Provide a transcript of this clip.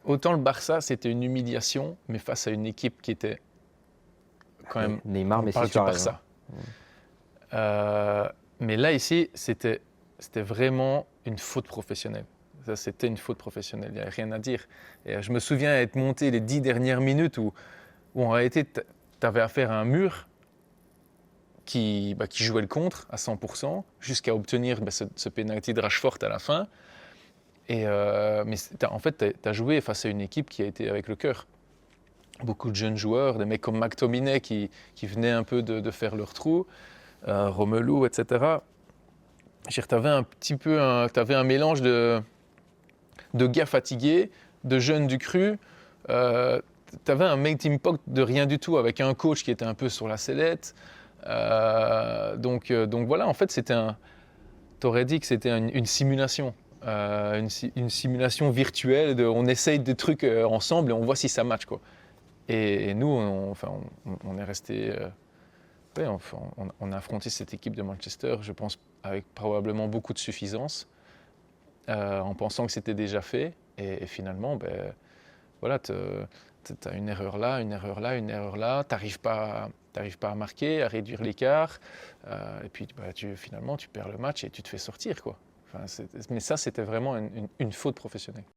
autant le Barça, c'était une humiliation, mais face à une équipe qui était quand même. Neymar, On Messi, parle du Suarez. Barça. Mais là, ici, c'était vraiment une faute professionnelle. Ça, c'était une faute professionnelle, il n'y a rien à dire. Et je me souviens être monté les 10 dernières minutes où en réalité, tu avais affaire à un mur qui jouait le contre à 100%, jusqu'à obtenir ce penalty de Rashford à la fin. Mais en fait, tu as joué face à une équipe qui a été avec le cœur. Beaucoup de jeunes joueurs, des mecs comme McTominay qui venaient un peu de faire leur trou, Romelu, etc. Tu avais un petit peu t'avais un mélange de gars fatigués, de jeunes du cru. Tu avais un melting pot de rien du tout avec un coach qui était un peu sur la sellette. Donc voilà, en fait, t'aurais dit que c'était une simulation. Une simulation virtuelle. On essaye des trucs ensemble et on voit si ça match, quoi. Et nous, on est resté. Ouais, on a affronté cette équipe de Manchester, je pense, avec probablement beaucoup de suffisance, en pensant que c'était déjà fait. Et finalement, voilà, tu as une erreur là, une erreur là, une erreur là. Tu n'arrives pas à marquer, à réduire l'écart. Et puis, finalement, tu perds le match et tu te fais sortir, quoi. Mais ça, c'était vraiment une faute professionnelle.